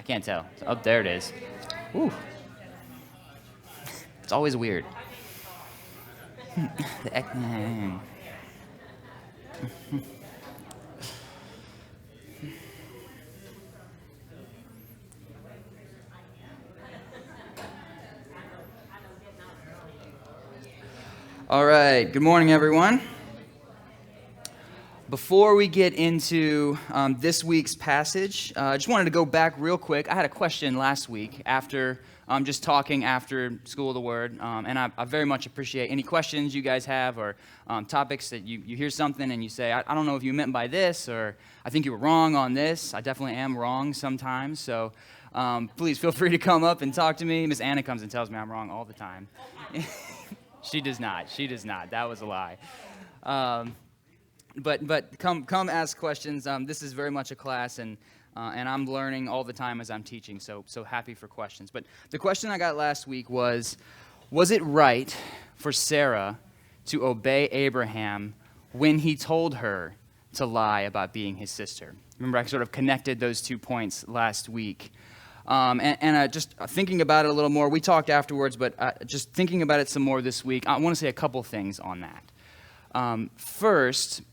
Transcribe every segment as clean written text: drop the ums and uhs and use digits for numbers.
Can't tell. Oh, there it is. Woo. It's always weird. All right. Good morning, everyone. Before we get into this week's passage, I just wanted to go back real quick. I had a question last week after just talking after School of the Word, and I very much appreciate any questions you guys have or topics that you hear something and you say, I don't know if you meant by this, or I think you were wrong on this. I definitely am wrong sometimes, so please feel free to come up and talk to me. Miss Anna comes and tells me I'm wrong all the time. She does not. She does not. That was a lie. But come ask questions. This is very much a class, and I'm learning all the time as I'm teaching, so happy for questions. But the question I got last week was it right for Sarah to obey Abraham when he told her to lie about being his sister? Remember, I sort of connected those 2 points last week. And just thinking about it a little more, we talked afterwards, but just thinking about it some more this week, I want to say a couple things on that. First,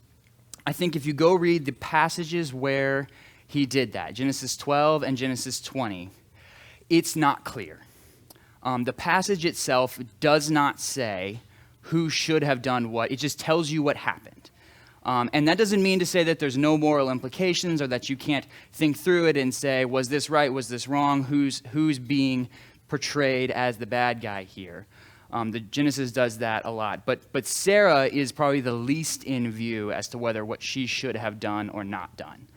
I think if you go read the passages where he did that, Genesis 12 and Genesis 20, it's not clear. The passage itself does not say who should have done what. It just tells you what happened. And that doesn't mean to say that there's no moral implications or that you can't think through it and say, was this right, was this wrong, who's being portrayed as the bad guy here. The Genesis does that a lot. But Sarah is probably the least in view as to whether what she should have done or not done.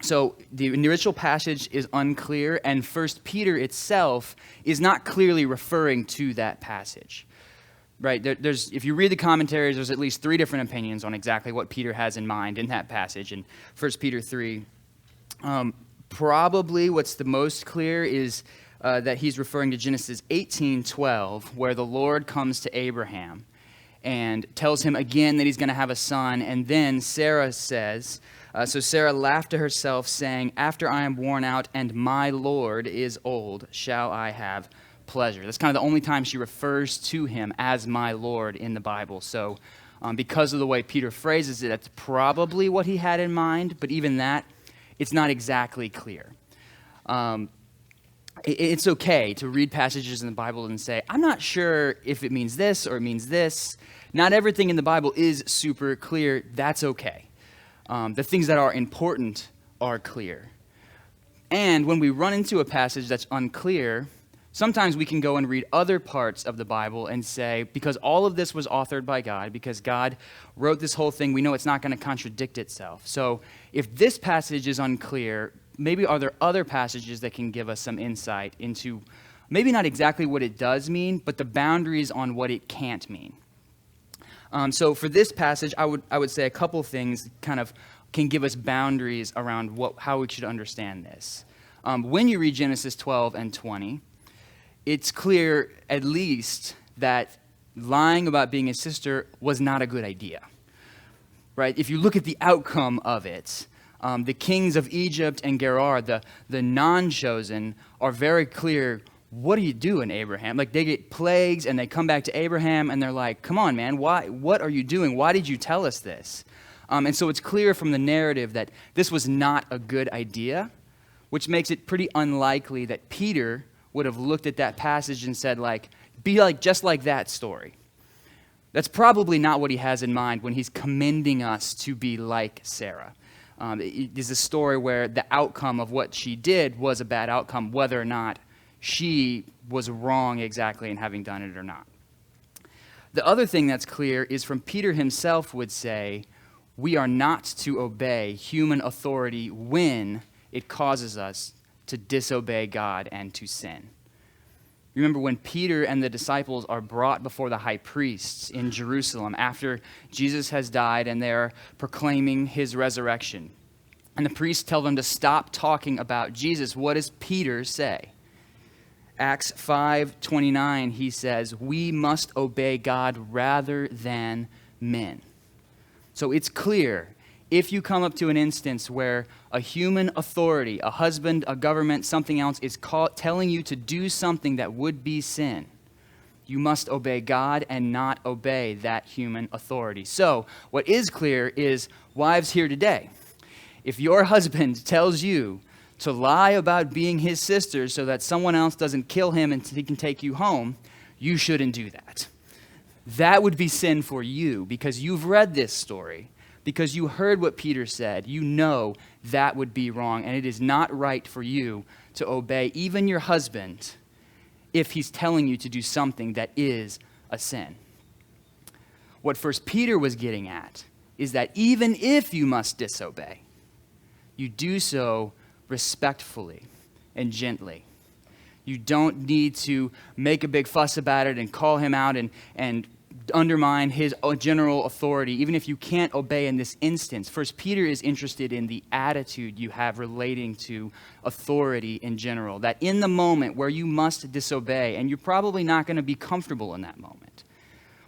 So the original passage is unclear, and 1 Peter itself is not clearly referring to that passage. Right, if you read the commentaries, there's at least 3 different opinions on exactly what Peter has in mind in that passage in 1 Peter 3. Probably what's the most clear is that he's referring to Genesis 18:12, where the Lord comes to Abraham and tells him again that he's going to have a son. And then Sarah says, so Sarah laughed to herself, saying, "After I am worn out and my Lord is old, shall I have pleasure?" That's kind of the only time she refers to him as my Lord in the Bible. So because of the way Peter phrases it, that's probably what he had in mind. But even that, it's not exactly clear. It's okay to read passages in the Bible and say, I'm not sure if it means this or it means this. Not everything in the Bible is super clear. That's okay. The things that are important are clear. And when we run into a passage that's unclear, sometimes we can go and read other parts of the Bible and say, because all of this was authored by God, because God wrote this whole thing, we know it's not going to contradict itself. So if this passage is unclear, maybe are there other passages that can give us some insight into maybe not exactly what it does mean, but the boundaries on what it can't mean. So for this passage, I would say a couple things kind of can give us boundaries around how we should understand this. When you read Genesis 12 and 20, it's clear at least that lying about being his sister was not a good idea, right? If you look at the outcome of it, the kings of Egypt and Gerar, the non-chosen, are very clear, what are you doing, Abraham? Like, they get plagues and they come back to Abraham and they're like, come on, man, what are you doing? Why did you tell us this? And so it's clear from the narrative that this was not a good idea, which makes it pretty unlikely that Peter would have looked at that passage and said, be like just like that story. That's probably not what he has in mind when he's commending us to be like Sarah. It is a story where the outcome of what she did was a bad outcome, whether or not she was wrong exactly in having done it or not. The other thing that's clear is from Peter himself would say, we are not to obey human authority when it causes us to disobey God and to sin. Remember when Peter and the disciples are brought before the high priests in Jerusalem after Jesus has died and they're proclaiming his resurrection. And the priests tell them to stop talking about Jesus. What does Peter say? Acts 5:29, he says, we must obey God rather than men. So it's clear if you come up to an instance where a human authority, a husband, a government, something else, is telling you to do something that would be sin, you must obey God and not obey that human authority. So, what is clear is, wives here today, if your husband tells you to lie about being his sister so that someone else doesn't kill him and he can take you home, you shouldn't do that. That would be sin for you because you've read this story, because you heard what Peter said. You know that would be wrong, and it is not right for you to obey even your husband if he's telling you to do something that is a sin. What 1 Peter was getting at is that even if you must disobey, you do so respectfully and gently. You don't need to make a big fuss about it and call him out and undermine his general authority, even if you can't obey in this instance. First Peter is interested in the attitude you have relating to authority in general, that in the moment where you must disobey, and you're probably not going to be comfortable in that moment,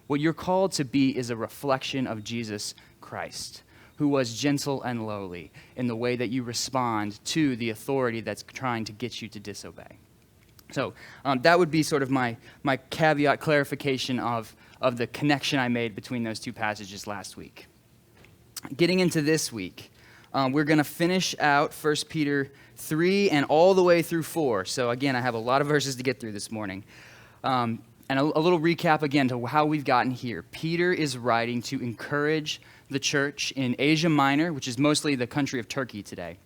what you're called to be is a reflection of Jesus Christ, who was gentle and lowly in the way that you respond to the authority that's trying to get you to disobey. So that would be sort of my caveat clarification of the connection I made between those two passages last week. Getting into this week, we're going to finish out 1 Peter 3 and all the way through 4. So again, I have a lot of verses to get through this morning. And a little recap again to how we've gotten here. Peter is writing to encourage the church in Asia Minor, which is mostly the country of Turkey today,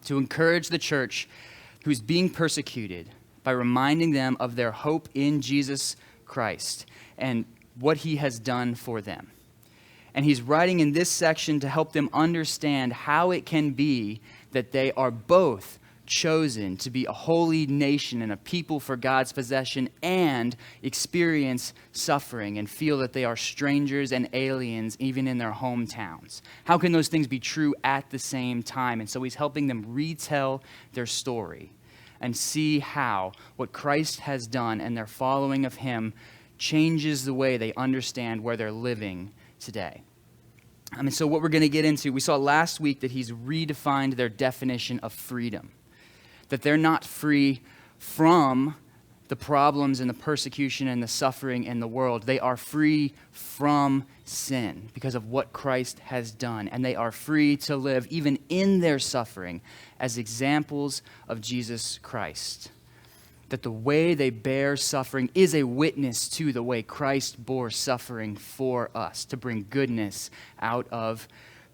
to encourage the church who's being persecuted by reminding them of their hope in Jesus Christ and what he has done for them. And he's writing in this section to help them understand how it can be that they are both chosen to be a holy nation and a people for God's possession and experience suffering and feel that they are strangers and aliens even in their hometowns. How can those things be true at the same time? And so he's helping them retell their story and see how what Christ has done and their following of him changes the way they understand where they're living today. So what we're going to get into, we saw last week that he's redefined their definition of freedom, that they're not free from the problems and the persecution and the suffering in the world. They are free from sin because of what Christ has done, and they are free to live even in their suffering as examples of Jesus Christ. That the way they bear suffering is a witness to the way Christ bore suffering for us, to bring goodness out of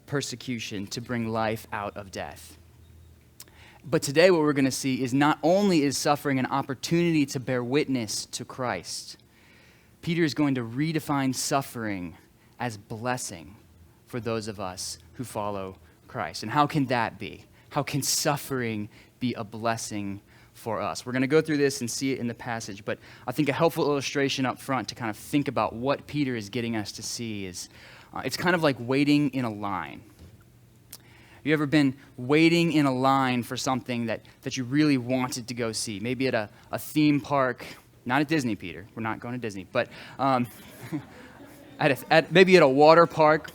persecution, to bring life out of death. But today what we're going to see is not only is suffering an opportunity to bear witness to Christ, Peter is going to redefine suffering as blessing for those of us who follow Christ. And how can that be? How can suffering be a blessing for us? We're going to go through this and see it in the passage, but I think a helpful illustration up front to kind of think about what Peter is getting us to see is it's kind of like waiting in a line. Have you ever been waiting in a line for something that you really wanted to go see? Maybe at a theme park, not at Disney, Peter. We're not going to Disney, but maybe at a water park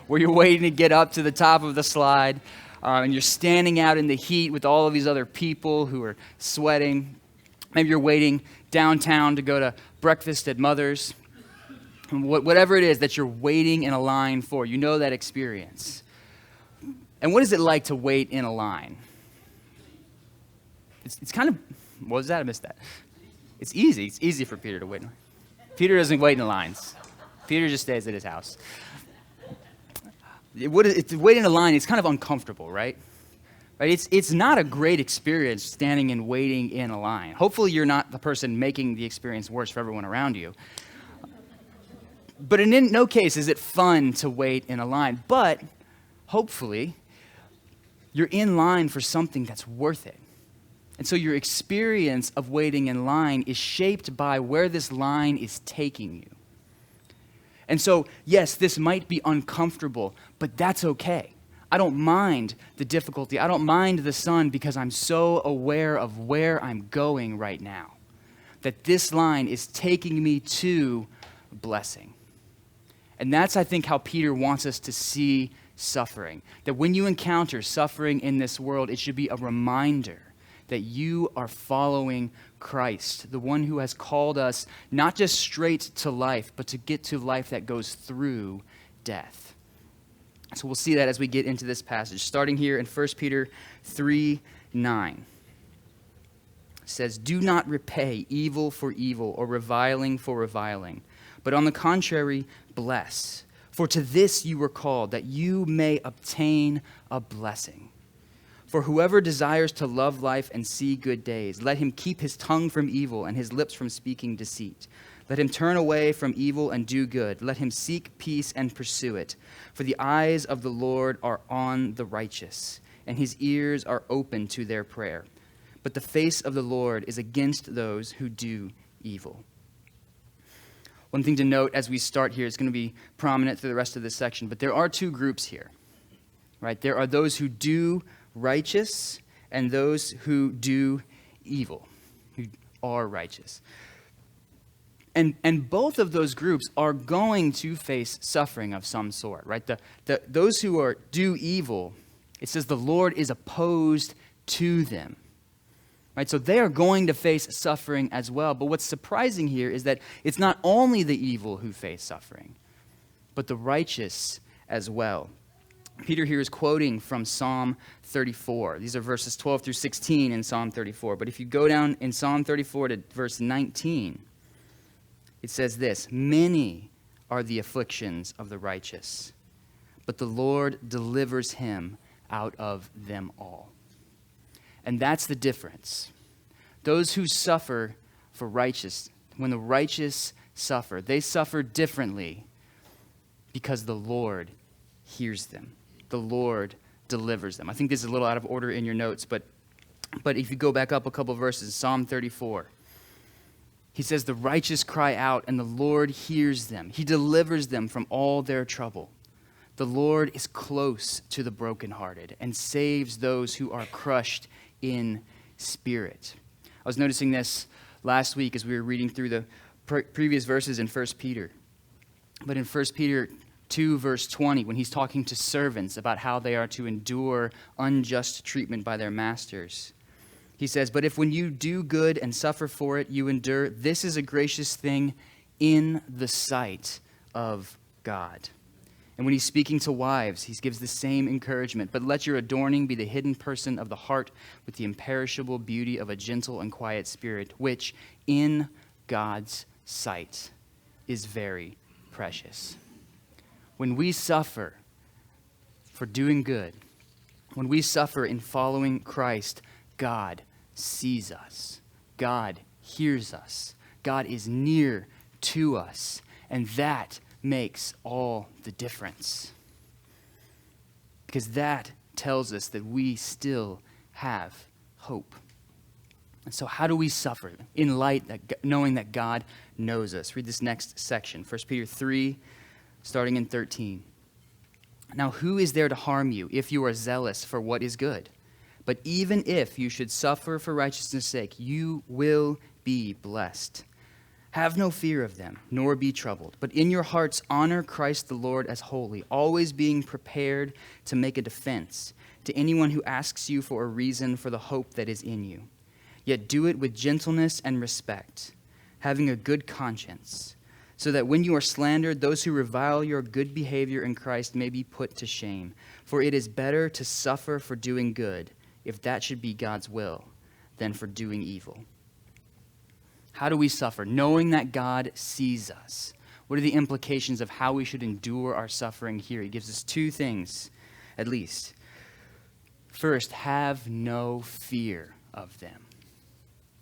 where you're waiting to get up to the top of the slide, and you're standing out in the heat with all of these other people who are sweating. Maybe you're waiting downtown to go to breakfast at Mother's. Whatever it is that you're waiting in a line for, you know that experience. And what is it like to wait in a line? It's kind of, what was that? I missed that. It's easy. It's easy for Peter to wait. Peter doesn't wait in lines. Peter just stays at his house. Waiting in a line, it's kind of uncomfortable, right? It's not a great experience standing and waiting in a line. Hopefully you're not the person making the experience worse for everyone around you. But in no case is it fun to wait in a line. But hopefully, you're in line for something that's worth it. And so your experience of waiting in line is shaped by where this line is taking you. And so, yes, this might be uncomfortable, but that's okay. I don't mind the difficulty. I don't mind the sun because I'm so aware of where I'm going right now. That this line is taking me to blessing. And that's, I think, how Peter wants us to see suffering. That when you encounter suffering in this world, it should be a reminder that you are following Christ, the one who has called us not just straight to life, but to get to life that goes through death. So we'll see that as we get into this passage. Starting here in 1 Peter 3:9. It says, "Do not repay evil for evil or reviling for reviling, but on the contrary, bless. For to this you were called, that you may obtain a blessing. For whoever desires to love life and see good days, let him keep his tongue from evil and his lips from speaking deceit. Let him turn away from evil and do good. Let him seek peace and pursue it. For the eyes of the Lord are on the righteous, and his ears are open to their prayer. But the face of the Lord is against those who do evil." One thing to note as we start here is going to be prominent through the rest of this section, but there are two groups here, right? There are those who do righteous and those who do evil, who are righteous. And both of those groups are going to face suffering of some sort, right? Those who do evil, it says the Lord is opposed to them. Right, so they are going to face suffering as well. But what's surprising here is that it's not only the evil who face suffering, but the righteous as well. Peter here is quoting from Psalm 34. These are verses 12 through 16 in Psalm 34. But if you go down in Psalm 34 to verse 19, it says this, "Many are the afflictions of the righteous, but the Lord delivers him out of them all." And that's the difference. Those who suffer for righteous, when the righteous suffer, they suffer differently because the Lord hears them. The Lord delivers them. I think this is a little out of order in your notes, but if you go back up a couple verses, Psalm 34, he says, "The righteous cry out, and the Lord hears them. He delivers them from all their trouble. The Lord is close to the brokenhearted and saves those who are crushed in spirit." I was noticing this last week as we were reading through the previous verses in 1 Peter. But in 1 Peter 2, verse 20, when he's talking to servants about how they are to endure unjust treatment by their masters, he says, "But if when you do good and suffer for it, you endure, this is a gracious thing in the sight of God." And when he's speaking to wives, he gives the same encouragement. "But let your adorning be the hidden person of the heart with the imperishable beauty of a gentle and quiet spirit, which in God's sight is very precious." When we suffer for doing good, when we suffer in following Christ, God sees us. God hears us. God is near to us. And that makes all the difference. Because that tells us that we still have hope. And so how do we suffer in light that knowing that God knows us? Read this next section, 1 Peter 3, starting in 13. "Now who is there to harm you if you are zealous for what is good? But even if you should suffer for righteousness' sake, you will be blessed. Have no fear of them, nor be troubled, but in your hearts honor Christ the Lord as holy, always being prepared to make a defense to anyone who asks you for a reason for the hope that is in you. Yet do it with gentleness and respect, having a good conscience, so that when you are slandered, those who revile your good behavior in Christ may be put to shame. For it is better to suffer for doing good, if that should be God's will, than for doing evil." How do we suffer? Knowing that God sees us. What are the implications of how we should endure our suffering here? He gives us two things, at least. First, have no fear of them.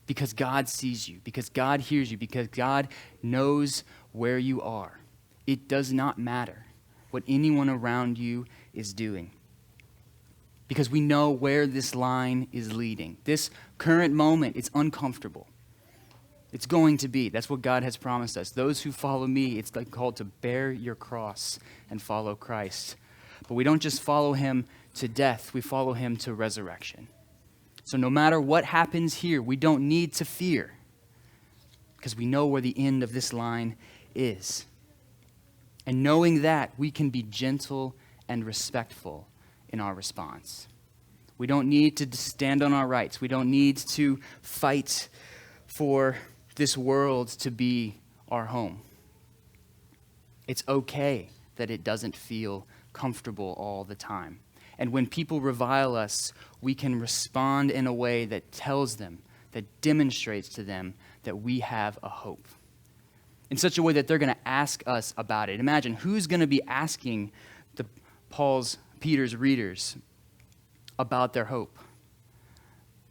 Because God sees you, because God hears you, because God knows where you are. It does not matter what anyone around you is doing. Because we know where this line is leading. This current moment, it's uncomfortable. It's going to be. That's what God has promised us. Those who follow me, it's like called to bear your cross and follow Christ. But we don't just follow him to death, we follow him to resurrection. So no matter what happens here, we don't need to fear because we know where the end of this line is. And knowing that, we can be gentle and respectful in our response. We don't need to stand on our rights. We don't need to fight for this world to be our home. It's okay that it doesn't feel comfortable all the time. And when people revile us, we can respond in a way that tells them, that demonstrates to them that we have a hope. In such a way that they're going to ask us about it. Imagine, who's going to be asking Peter's readers about their hope?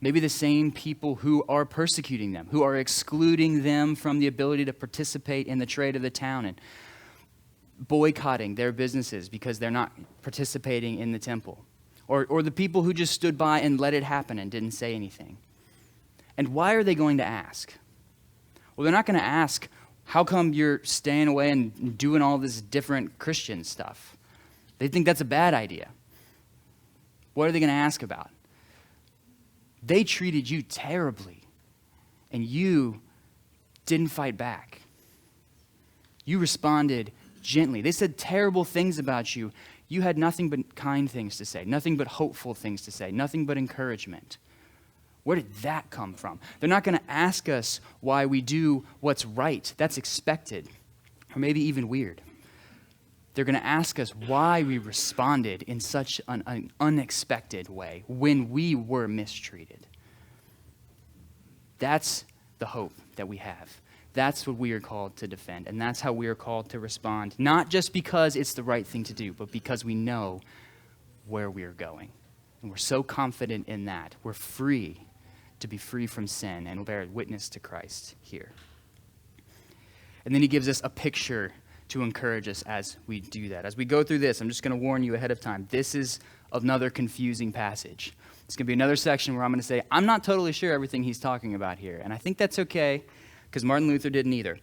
Maybe the same people who are persecuting them, who are excluding them from the ability to participate in the trade of the town and boycotting their businesses because they're not participating in the temple. Or the people who just stood by and let it happen and didn't say anything. And why are they going to ask? Well, they're not going to ask, how come you're staying away and doing all this different Christian stuff? They think that's a bad idea. What are they going to ask about? They treated you terribly, and you didn't fight back. You responded gently. They said terrible things about you. You had nothing but kind things to say, nothing but hopeful things to say, nothing but encouragement. Where did that come from? They're not going to ask us why we do what's right. That's expected, or maybe even weird. They're going to ask us why we responded in such an unexpected way when we were mistreated. That's the hope that we have. That's what we are called to defend, and that's how we are called to respond, not just because it's the right thing to do, but because we know where we are going. And we're so confident in that. We're free to be free from sin and bear witness to Christ here. And then he gives us a picture to encourage us as we do that. As we go through this, I'm just going to warn you ahead of time. This is another confusing passage. It's going to be another section where I'm going to say, I'm not totally sure everything he's talking about here. And I think that's okay, because Martin Luther didn't either.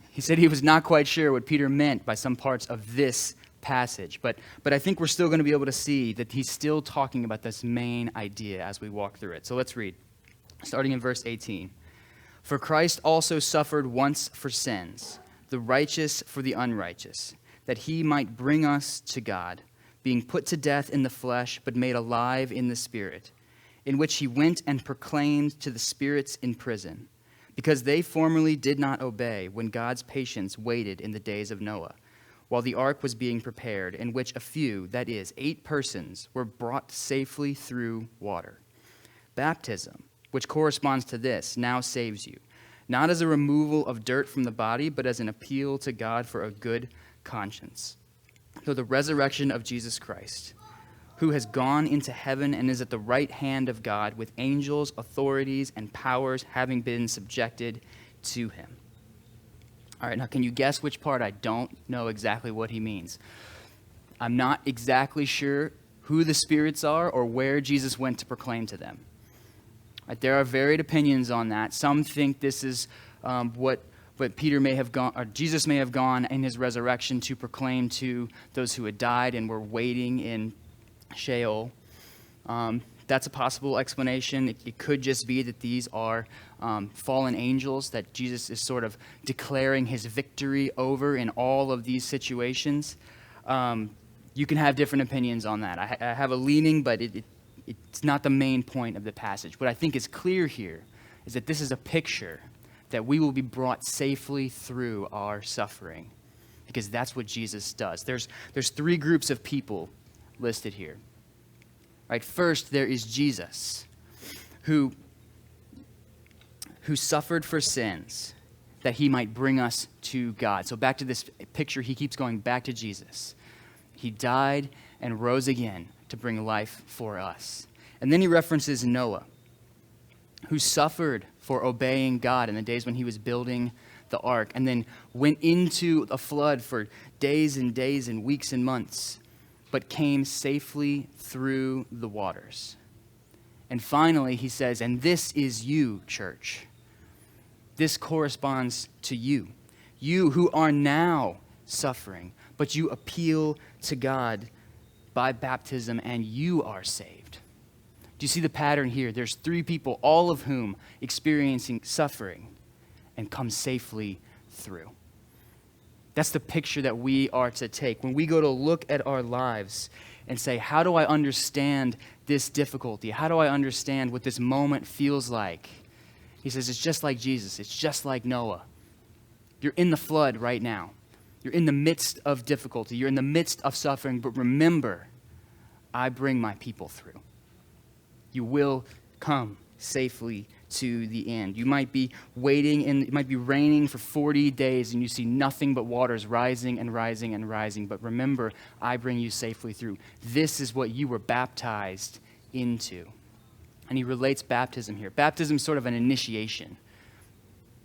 He said he was not quite sure what Peter meant by some parts of this passage. But I think we're still going to be able to see that he's still talking about this main idea as we walk through it. So let's read, starting in verse 18. For Christ also suffered once for sins, the righteous for the unrighteous, that he might bring us to God, being put to death in the flesh, but made alive in the Spirit, in which he went and proclaimed to the spirits in prison, because they formerly did not obey when God's patience waited in the days of Noah, while the ark was being prepared, in which a few, that is, 8 persons, were brought safely through water. Baptism, which corresponds to this, now saves you, not as a removal of dirt from the body, but as an appeal to God for a good conscience. So the resurrection of Jesus Christ, who has gone into heaven and is at the right hand of God, with angels, authorities, and powers having been subjected to him. All right, now can you guess which part I don't know exactly what he means? I'm not exactly sure who the spirits are or where Jesus went to proclaim to them. Right, there are varied opinions on that. Some think this is what Peter may have gone, or Jesus may have gone in his resurrection to proclaim to those who had died and were waiting in Sheol. That's a possible explanation. It could just be that these are fallen angels that Jesus is sort of declaring his victory over in all of these situations. You can have different opinions on that. I have a leaning, but it's not the main point of the passage. What I think is clear here is that this is a picture that we will be brought safely through our suffering, because that's what Jesus does. There's 3 groups of people listed here. Right, first, there is Jesus, who suffered for sins that he might bring us to God. So back to this picture, he keeps going back to Jesus. He died and rose again to bring life for us. And then he references Noah, who suffered for obeying God in the days when he was building the ark, and then went into a flood for days and weeks and months, but came safely through the waters. And finally, he says, and this is you, church. This corresponds to you. You who are now suffering, but you appeal to God by baptism, and you are saved. Do you see the pattern here? There's 3 people, all of whom experiencing suffering and come safely through. That's the picture that we are to take. When we go to look at our lives and say, how do I understand this difficulty? How do I understand what this moment feels like? He says, it's just like Jesus. It's just like Noah. You're in the flood right now. You're in the midst of difficulty. You're in the midst of suffering. But remember, I bring my people through. You will come safely to the end. You might be waiting, and it might be raining for 40 days, and you see nothing but waters rising and rising and rising. But remember, I bring you safely through. This is what you were baptized into. And he relates baptism here. Baptism is sort of an initiation,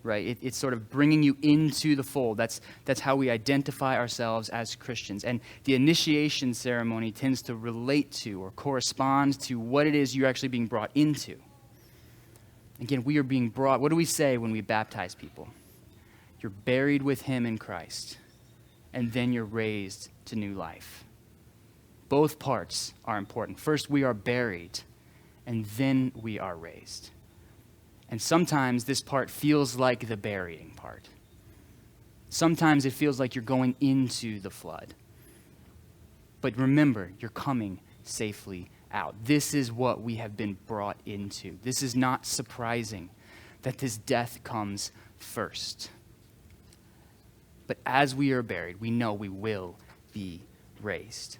right? It's sort of bringing you into the fold. That's how we identify ourselves as Christians. And the initiation ceremony tends to relate to or correspond to what it is you're actually being brought into. Again, we are being brought. What do we say when we baptize people? You're buried with him in Christ, and then you're raised to new life. Both parts are important. First, we are buried, and then we are raised. And sometimes this part feels like the burying part. Sometimes it feels like you're going into the flood. But remember, you're coming safely out. This is what we have been brought into. This is not surprising that this death comes first. But as we are buried, we know we will be raised.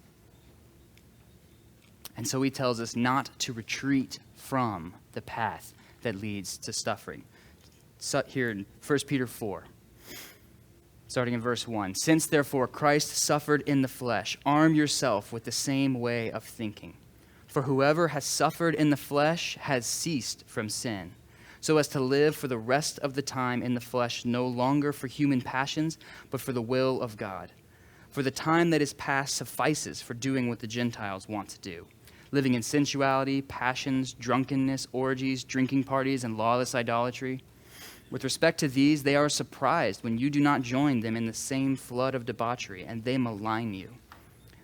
And so he tells us not to retreat from the path that leads to suffering. So here in 1 Peter 4, starting in verse 1. Since therefore Christ suffered in the flesh, arm yourself with the same way of thinking. For whoever has suffered in the flesh has ceased from sin, so as to live for the rest of the time in the flesh, no longer for human passions, but for the will of God. For the time that is past suffices for doing what the Gentiles want to do, living in sensuality, passions, drunkenness, orgies, drinking parties, and lawless idolatry. With respect to these, they are surprised when you do not join them in the same flood of debauchery, and they malign you.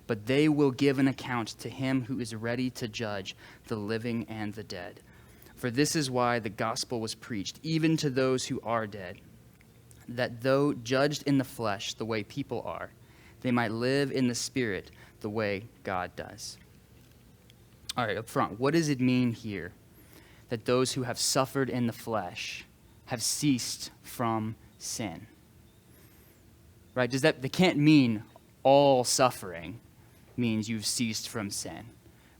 But they will give an account to him who is ready to judge the living and the dead. For this is why the gospel was preached, even to those who are dead, that though judged in the flesh the way people are, they might live in the spirit the way God does. All right, up front, what does it mean here that those who have suffered in the flesh have ceased from sin? Right? That can't mean all suffering means you've ceased from sin,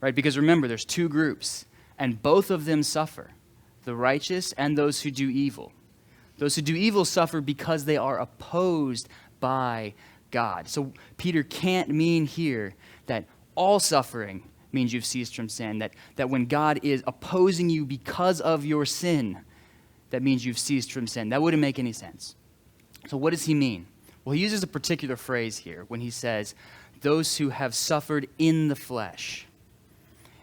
right? Because remember, there's two groups, and both of them suffer, the righteous and those who do evil. Those who do evil suffer because they are opposed by God. So Peter can't mean here that all suffering means you've ceased from sin, that when God is opposing you because of your sin, that means you've ceased from sin. That wouldn't make any sense. So what does he mean? Well, he uses a particular phrase here when he says, those who have suffered in the flesh.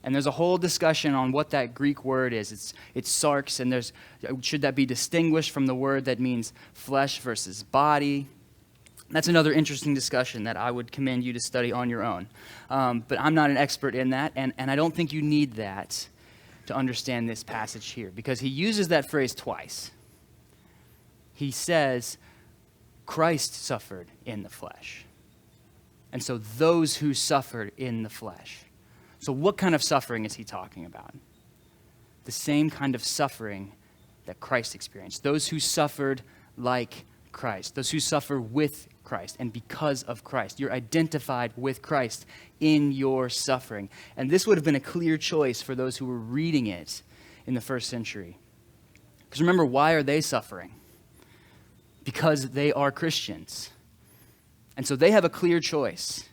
And there's a whole discussion on what that Greek word is. It's sarx, and should that be distinguished from the word that means flesh versus body? That's another interesting discussion that I would commend you to study on your own. But I'm not an expert in that, and I don't think you need that to understand this passage here, because he uses that phrase twice. He says, Christ suffered in the flesh. And so those who suffered in the flesh. So what kind of suffering is he talking about? The same kind of suffering that Christ experienced. Those who suffered like Christ. Those who suffer with Christ and because of Christ. You're identified with Christ in your suffering. And this would have been a clear choice for those who were reading it in the first century. Because remember, why are they suffering? Because they are Christians. And so they have a clear choice.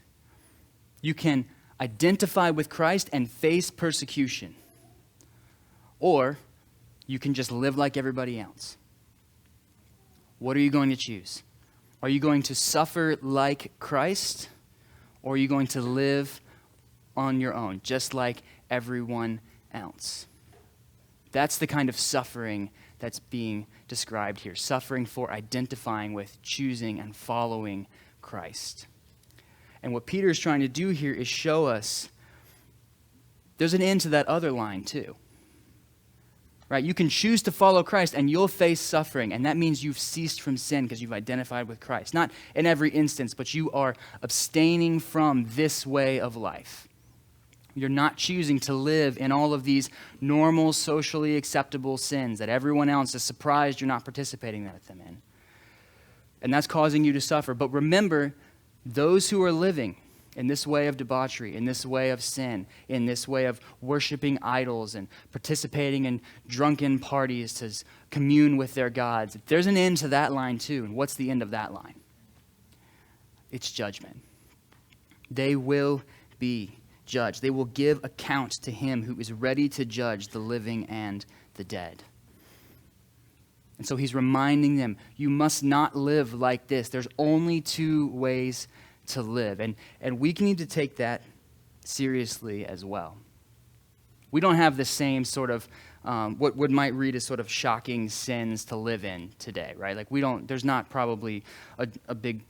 You can identify with Christ and face persecution. Or you can just live like everybody else. What are you going to choose? Are you going to suffer like Christ? Or are you going to live on your own, just like everyone else? That's the kind of suffering that's being described here. Suffering for identifying with, choosing, and following Christ. And what Peter is trying to do here is show us there's an end to that other line too. right? You can choose to follow Christ and you'll face suffering, and that means you've ceased from sin because you've identified with Christ. Not in every instance, but you are abstaining from this way of life. You're not choosing to live in all of these normal, socially acceptable sins that everyone else is surprised you're not participating with them in. And that's causing you to suffer. But remember, those who are living in this way of debauchery, in this way of sin, in this way of worshiping idols and participating in drunken parties to commune with their gods, there's an end to that line too. And what's the end of that line? It's judgment. They will be judged. They will give account to him who is ready to judge the living and the dead. And so he's reminding them, you must not live like this. There's only two ways to live. And we need to take that seriously as well. We don't have the same sort of, what might read as sort of shocking sins to live in today, right? Like there's not probably a big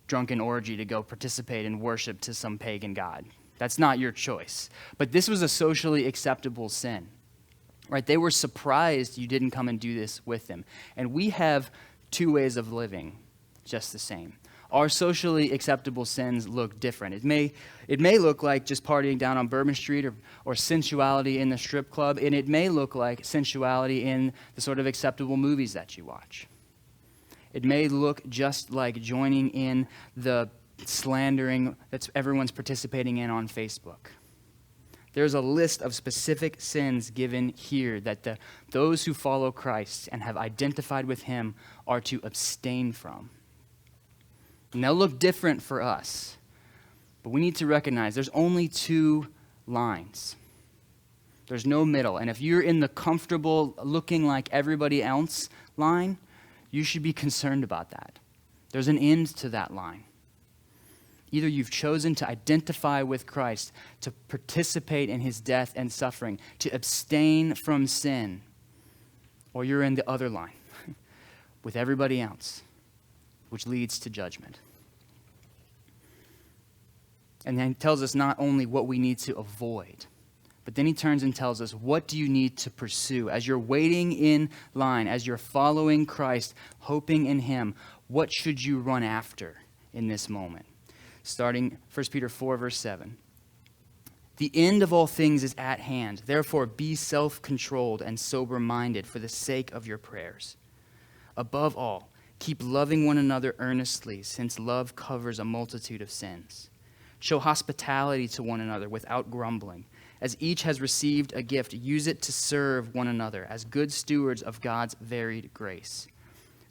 drunken orgy to go participate in worship to some pagan god. That's not your choice. But this was a socially acceptable sin. Right? They were surprised you didn't come and do this with them. And we have two ways of living just the same. Our socially acceptable sins look different. It may look like just partying down on Bourbon Street or sensuality in the strip club, and it may look like sensuality in the sort of acceptable movies that you watch. It may look just like joining in the slandering that everyone's participating in on Facebook. There's a list of specific sins given here that those who follow Christ and have identified with him are to abstain from. And they'll look different for us, but we need to recognize there's only two lines. There's no middle. And if you're in the comfortable looking like everybody else line, you should be concerned about that. There's an end to that line. Either you've chosen to identify with Christ, to participate in his death and suffering, to abstain from sin, or you're in the other line with everybody else, which leads to judgment. And then he tells us not only what we need to avoid, but then he turns and tells us, what do you need to pursue? As you're waiting in line, as you're following Christ, hoping in him, what should you run after in this moment? Starting 1 Peter 4, verse 7. The end of all things is at hand. Therefore, be self-controlled and sober-minded for the sake of your prayers. Above all, keep loving one another earnestly, since love covers a multitude of sins. Show hospitality to one another without grumbling. As each has received a gift, use it to serve one another as good stewards of God's varied grace.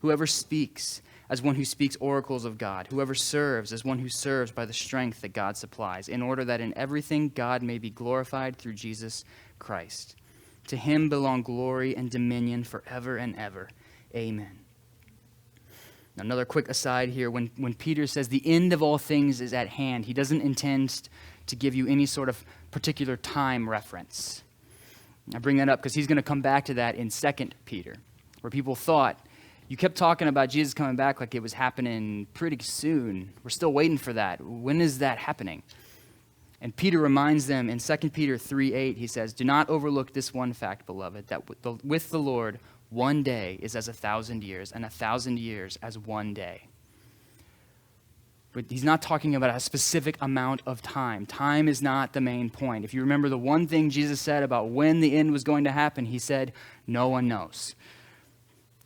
Whoever speaks, as one who speaks oracles of God. Whoever serves, as one who serves by the strength that God supplies, in order that in everything God may be glorified through Jesus Christ. To him belong glory and dominion forever and ever. Amen. Now, another quick aside here. When Peter says the end of all things is at hand, he doesn't intend to give you any sort of particular time reference. I bring that up because he's going to come back to that in 2 Peter, where people thought, you kept talking about Jesus coming back like it was happening pretty soon. We're still waiting for that. When is that happening? And Peter reminds them in 2 Peter 3:8, he says, do not overlook this one fact, beloved, that with the Lord, one day is as 1,000 years, and 1,000 years as one day. But he's not talking about a specific amount of time. Time is not the main point. If you remember the one thing Jesus said about when the end was going to happen, he said, no one knows.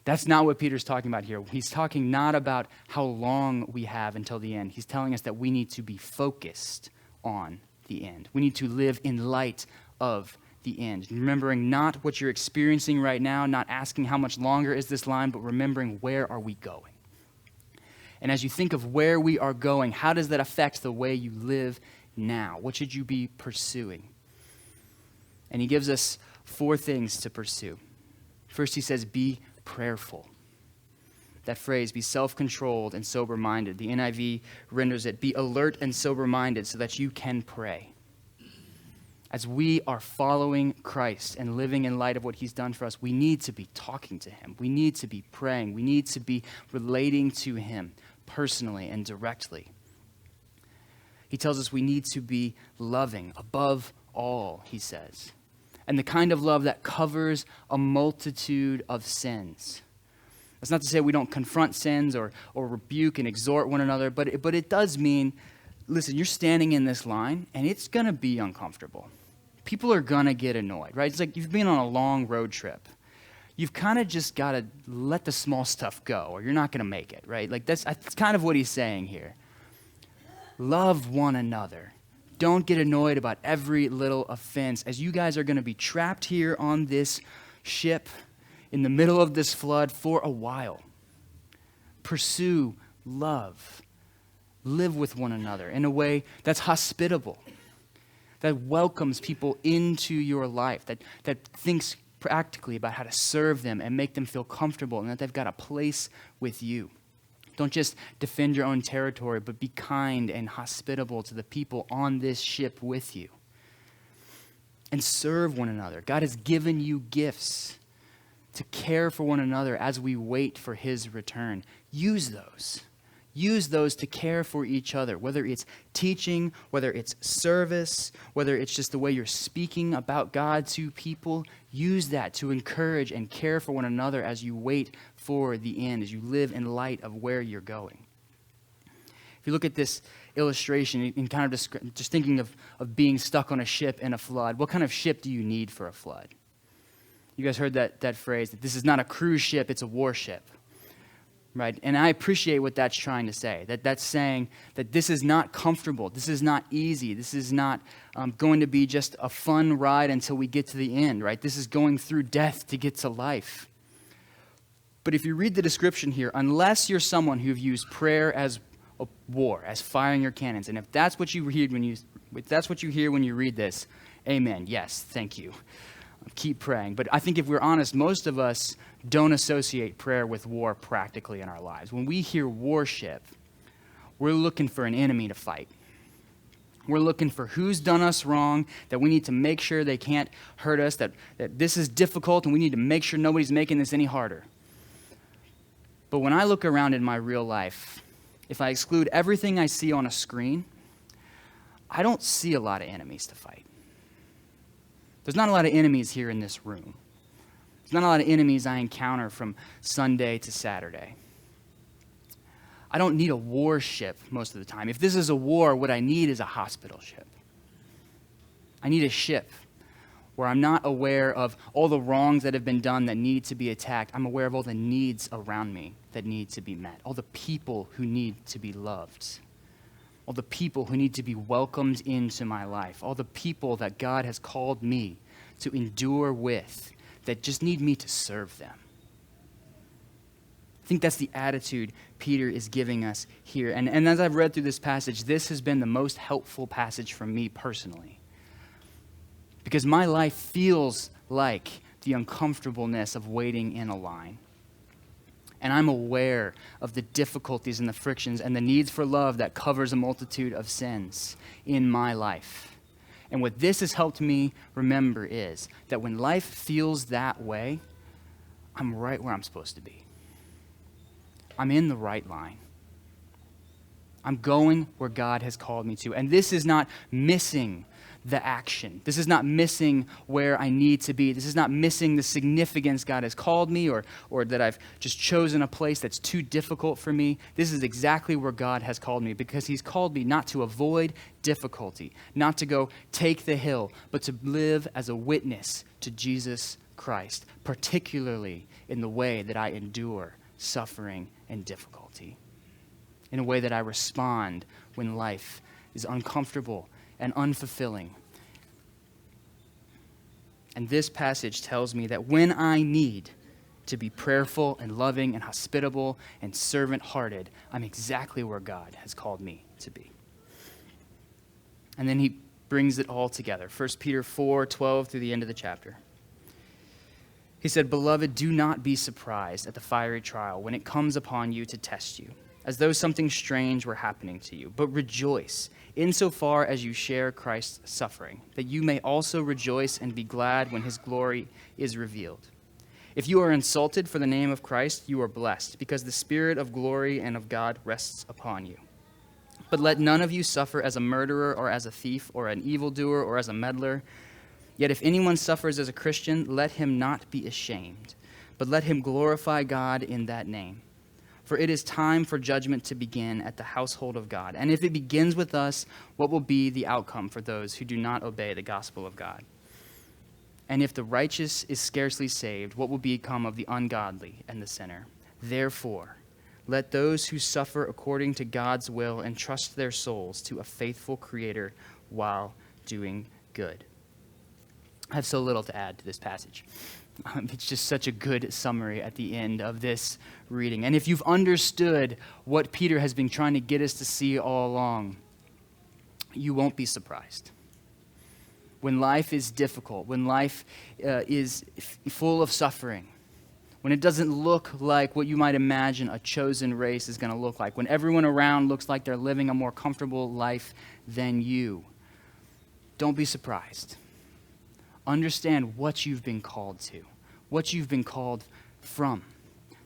That's not what Peter's talking about here. He's talking not about how long we have until the end. He's telling us that we need to be focused on the end. We need to live in light of the end. Remembering not what you're experiencing right now, not asking how much longer is this line, but remembering where are we going. And as you think of where we are going, how does that affect the way you live now? What should you be pursuing? And he gives us 4 things to pursue. First, he says, be prayerful. That phrase, be self-controlled and sober-minded. The NIV renders it, be alert and sober-minded so that you can pray. As we are following Christ and living in light of what he's done for us, we need to be talking to him. We need to be praying. We need to be relating to him personally and directly. He tells us we need to be loving above all, he says. and the kind of love that covers a multitude of sins. That's not to say we don't confront sins or rebuke and exhort one another, but it does mean, listen, you're standing in this line, and it's going to be uncomfortable. People are going to get annoyed, right? It's like you've been on a long road trip. You've kind of just got to let the small stuff go, or you're not going to make it, right? Like that's kind of what he's saying here. Love one another. Don't get annoyed about every little offense, as you guys are going to be trapped here on this ship in the middle of this flood for a while. Pursue love. Live with one another in a way that's hospitable, that welcomes people into your life, that thinks practically about how to serve them and make them feel comfortable and that they've got a place with you. Don't just defend your own territory, but be kind and hospitable to the people on this ship with you. And serve one another. God has given you gifts to care for one another as we wait for his return. Use those. Use those to care for each other, whether it's teaching, whether it's service, whether it's just the way you're speaking about God to people. Use that to encourage and care for one another as you wait for the end, as you live in light of where you're going. If you look at this illustration and kind of just thinking of being stuck on a ship in a flood, what kind of ship do you need for a flood? You guys heard that phrase, that this is not a cruise ship, it's a warship. Right? And I appreciate what that's trying to say, that's saying that this is not comfortable, this is not easy, this is not going to be just a fun ride until we get to the end, right? This is going through death to get to life. But if you read the description here, unless you're someone who've used prayer as a war, as firing your cannons, and if that's what you hear when you read this, amen, yes, thank you. Keep praying. But I think if we're honest, most of us don't associate prayer with war practically in our lives. When we hear warship, we're looking for an enemy to fight. We're looking for who's done us wrong, that we need to make sure they can't hurt us, that this is difficult and we need to make sure nobody's making this any harder. But when I look around in my real life, if I exclude everything I see on a screen, I don't see a lot of enemies to fight. There's not a lot of enemies here in this room. There's not a lot of enemies I encounter from Sunday to Saturday. I don't need a warship most of the time. If this is a war, what I need is a hospital ship. I need a ship where I'm not aware of all the wrongs that have been done that need to be attacked. I'm aware of all the needs around me that need to be met, all the people who need to be loved, all the people who need to be welcomed into my life, all the people that God has called me to endure with, that just need me to serve them. I think that's the attitude Peter is giving us here. And as I've read through this passage, this has been the most helpful passage for me personally. Because my life feels like the uncomfortableness of waiting in a line. And I'm aware of the difficulties and the frictions and the needs for love that covers a multitude of sins in my life. And what this has helped me remember is that when life feels that way, I'm right where I'm supposed to be. I'm in the right line. I'm going where God has called me to. And this is not missing the action. This is not missing where I need to be. This is not missing the significance God has called me or that I've just chosen a place that's too difficult for me. This is exactly where God has called me, because he's called me not to avoid difficulty, not to go take the hill, but to live as a witness to Jesus Christ, particularly in the way that I endure suffering and difficulty, in a way that I respond when life is uncomfortable and unfulfilling. And this passage tells me that when I need to be prayerful and loving and hospitable and servant-hearted, I'm exactly where God has called me to be. And then he brings it all together. 1 Peter 4:12 through the end of the chapter. He said, "Beloved, do not be surprised at the fiery trial when it comes upon you to test you, as though something strange were happening to you. But rejoice insofar as you share Christ's suffering, that you may also rejoice and be glad when his glory is revealed. If you are insulted for the name of Christ, you are blessed, because the Spirit of glory and of God rests upon you. But let none of you suffer as a murderer or as a thief or an evildoer or as a meddler. Yet if anyone suffers as a Christian, let him not be ashamed, but let him glorify God in that name. For it is time for judgment to begin at the household of God. And if it begins with us, what will be the outcome for those who do not obey the gospel of God? And if the righteous is scarcely saved, what will become of the ungodly and the sinner? Therefore, let those who suffer according to God's will entrust their souls to a faithful Creator while doing good. I have so little to add to this passage. It's just such a good summary at the end of this reading. And if you've understood what Peter has been trying to get us to see all along, you won't be surprised. When life is difficult, when life is full of suffering, when it doesn't look like what you might imagine a chosen race is going to look like, when everyone around looks like they're living a more comfortable life than you, don't be surprised. Understand what you've been called to, what you've been called from,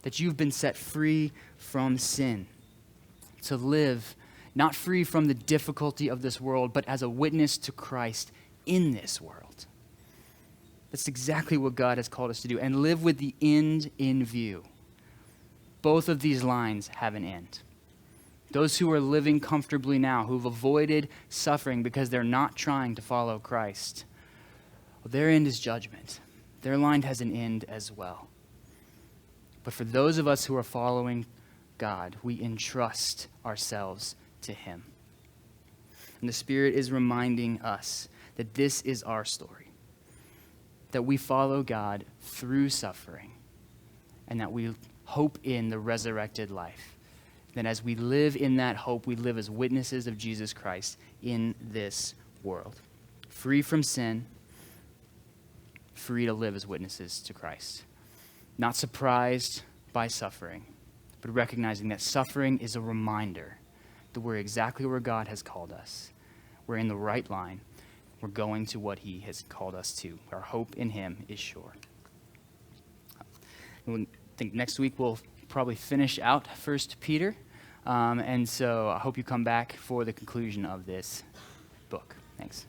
that you've been set free from sin, to live not free from the difficulty of this world, but as a witness to Christ in this world. That's exactly what God has called us to do, and live with the end in view. Both of these lines have an end. Those who are living comfortably now, who've avoided suffering because they're not trying to follow Christ, well, their end is judgment. Their line has an end as well. But for those of us who are following God, we entrust ourselves to Him. And the Spirit is reminding us that this is our story, that we follow God through suffering, and that we hope in the resurrected life. That as we live in that hope, we live as witnesses of Jesus Christ in this world, free from sin, free to live as witnesses to Christ. Not surprised by suffering, but recognizing that suffering is a reminder that we're exactly where God has called us. We're in the right line. We're going to what He has called us to. Our hope in Him is sure. I think next week we'll probably finish out 1 Peter. And so I hope you come back for the conclusion of this book. Thanks.